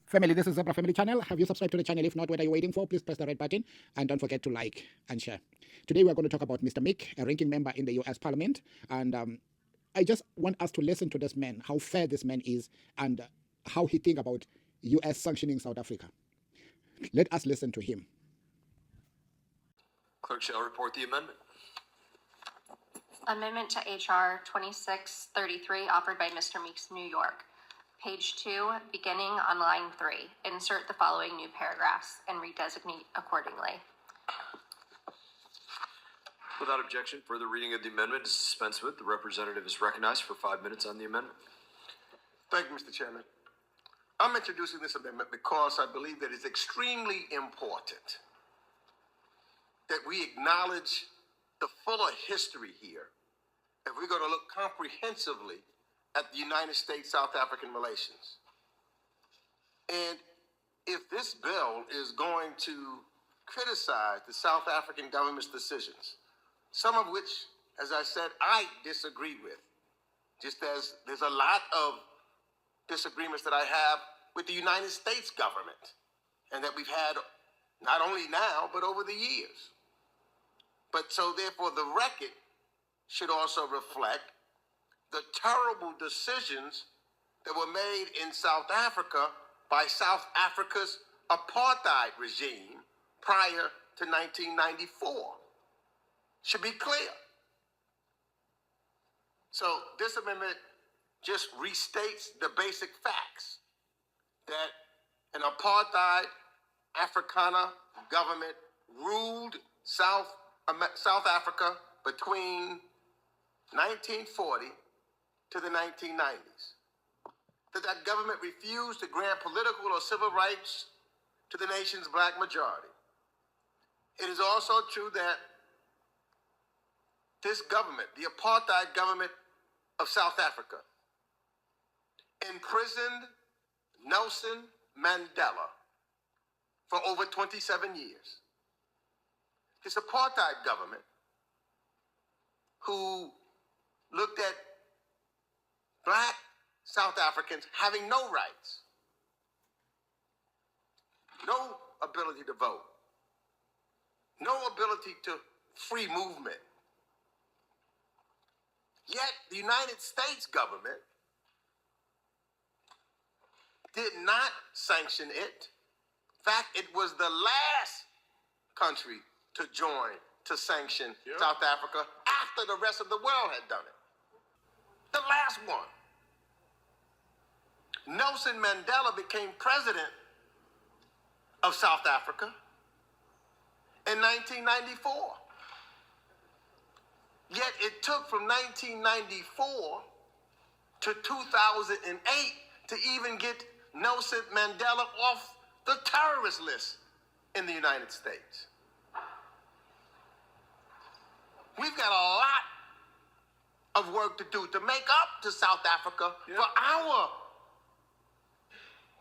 Family, this is Zebra Family Channel. Have you subscribed to the channel? If not, what are you waiting for? Please press the red button and don't forget to like and share. Today, we're going to talk about Mr. Meek, a ranking member in the US Parliament. And I just want us to listen to this man, how fair this man is, and how he thinks about US sanctioning South Africa. Let us listen to him. Clerk shall report the amendment. Amendment to H.R. 2633, offered by Mr. Meeks, New York. Page 2, beginning on line 3. Insert the following new paragraphs and redesignate accordingly. Without objection, further reading of the amendment is dispensed with. The representative is recognized for 5 minutes on the amendment. Thank you, Mr. Chairman. I'm introducing this amendment because I believe that it's extremely important that we acknowledge the fuller history here if we're going to look comprehensively at the United States-South African relations. And if this bill is going to criticize the South African government's decisions, some of which, as I said, I disagree with, just as there's a lot of disagreements that I have with the United States government, and that we've had not only now, but over the years. But so therefore the record should also reflect the terrible decisions that were made in South Africa by South Africa's apartheid regime prior to 1994. Should be clear. So this amendment just restates the basic facts that an apartheid Afrikaner government ruled South Africa between 1940 to the 1990s. That government refused to grant political or civil rights to the nation's black majority. It is also true that this government, the apartheid government of South Africa, imprisoned Nelson Mandela for over 27 years. This apartheid government, who looked at black South Africans having no rights, no ability to vote, no ability to free movement. Yet the United States government did not sanction it. In fact, it was the last country to join to sanction South Africa after the rest of the world had done it. The last one. Nelson Mandela became president of South Africa in 1994. Yet it took from 1994 to 2008 to even get Nelson Mandela off the terrorist list in the United States. We've got a lot of work to do to make up to South Africa for our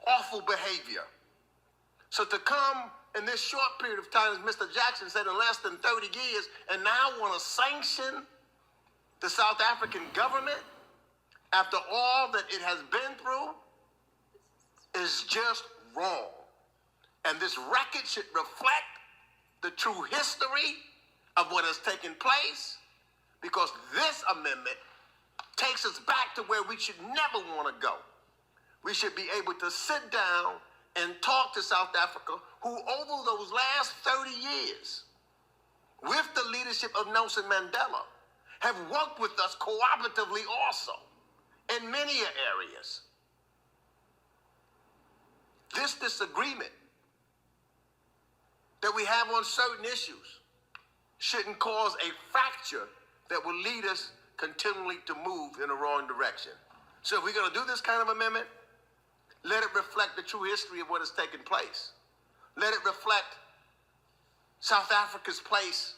awful behavior. So to come in this short period of time, as Mr. Jackson said, in less than 30 years, and now want to sanction the South African government after all that it has been through is just wrong. And this record should reflect the true history of what has taken place, because this amendment takes us back to where we should never want to go. We should be able to sit down and talk to South Africa, who over those last 30 years, with the leadership of Nelson Mandela, have worked with us cooperatively also in many areas. This disagreement that we have on certain issues shouldn't cause a fracture that will lead us continually to move in the wrong direction. So if we're going to do this kind of amendment, let it reflect the true history of what has taken place. Let it reflect South Africa's place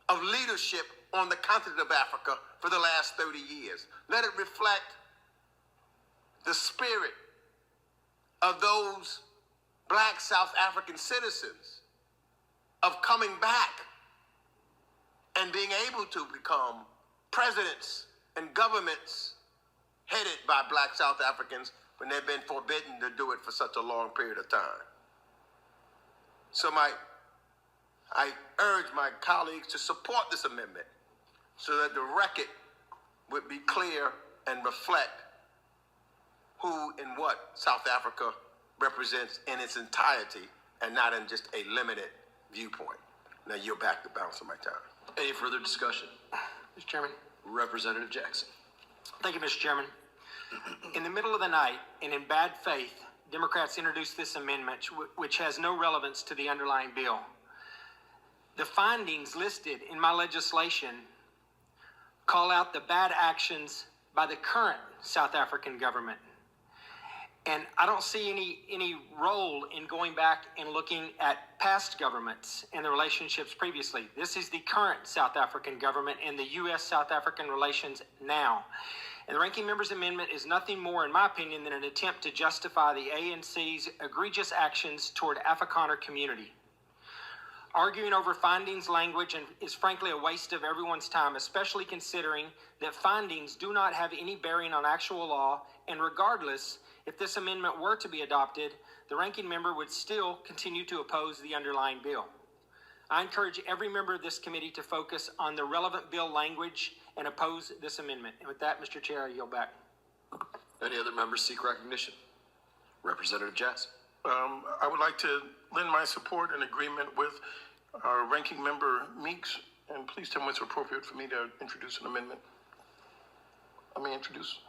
of leadership on the continent of Africa for the last 30 years. Let it reflect the spirit of those black South African citizens of coming back and being able to become presidents and governments headed by black South Africans when they've been forbidden to do it for such a long period of time. So I urge my colleagues to support this amendment so that the record would be clear and reflect who and what South Africa represents in its entirety and not in just a limited viewpoint. Now you're back to balance of my time. Any further discussion? Mr. Chairman. Representative Jackson. Thank you, Mr. Chairman. In the middle of the night and in bad faith, Democrats introduced this amendment, which has no relevance to the underlying bill. The findings listed in my legislation call out the bad actions by the current South African government. And I don't see any role in going back and looking at past governments and the relationships previously. This is the current South African government and the U.S.-South African relations now. And the ranking member's amendment is nothing more, in my opinion, than an attempt to justify the ANC's egregious actions toward Afrikaner community. Arguing over findings language is frankly a waste of everyone's time, especially considering that findings do not have any bearing on actual law, and regardless, if this amendment were to be adopted, the ranking member would still continue to oppose the underlying bill. I encourage every member of this committee to focus on the relevant bill language and oppose this amendment. And with that, Mr. Chair, I yield back. Any other members seek recognition? Representative Jackson. I would like to lend my support and agreement with our ranking member Meeks, and please tell me it's appropriate for me to introduce an amendment. I may introduce.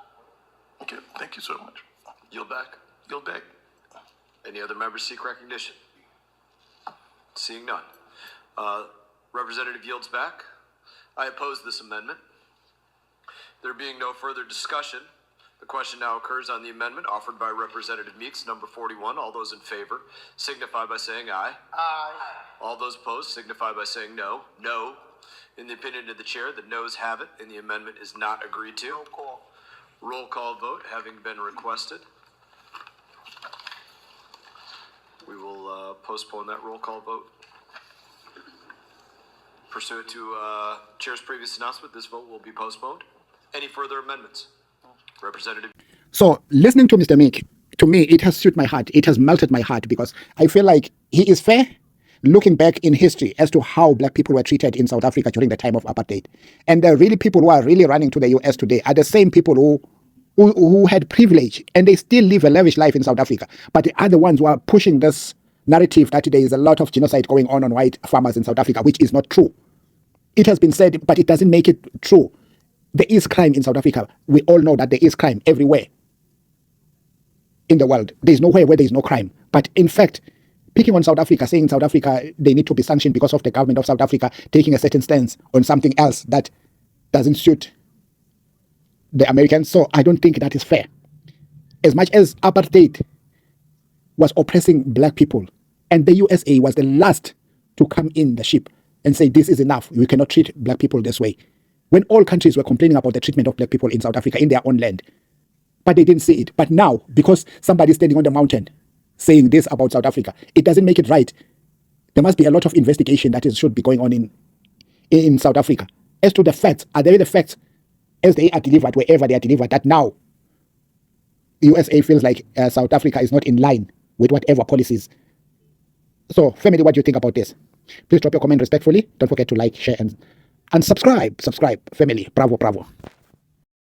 Okay, thank you so much. Yield back. Yield back. Any other members seek recognition? Seeing none. Representative yields back. I oppose this amendment. There being no further discussion, the question now occurs on the amendment offered by Representative Meeks, number 41. All those in favor signify by saying aye. Aye. All those opposed signify by saying no. No. In the opinion of the chair, the noes have it, and the amendment is not agreed to. Roll call. Roll call vote having been requested. We will postpone that roll call vote. Pursuant to Chair's previous announcement, this vote will be postponed. Any further amendments? Representative. So listening to Mr. Meek, to me, it has suited my heart. It has melted my heart because I feel like he is fair, looking back in history as to how black people were treated in South Africa during the time of apartheid. And the really people who are really running to the US today are the same people who had privilege, and they still live a lavish life in South Africa. But the other ones who are pushing this narrative that there is a lot of genocide going on white farmers in South Africa, which is not true. It has been said, but it doesn't make it true. There is crime in South Africa. We all know that there is crime everywhere in the world. There is nowhere where there is no crime. But in fact, picking on South Africa, saying South Africa, they need to be sanctioned because of the government of South Africa taking a certain stance on something else that doesn't suit the Americans. So I don't think that is fair. As much as apartheid was oppressing black people, and the USA was the last to come in the ship and say, this is enough, we cannot treat black people this way. When all countries were complaining about the treatment of black people in South Africa, in their own land, but they didn't see it. But now, because somebody's standing on the mountain saying this about South Africa, it doesn't make it right. There must be a lot of investigation that should be going on in South Africa. As to the facts, are they the facts as they are delivered, wherever they are delivered, that now USA feels like South Africa is not in line with whatever policies. So, family, what do you think about this? Please drop your comment respectfully. Don't forget to like, share, and subscribe. Subscribe, family. Bravo, bravo.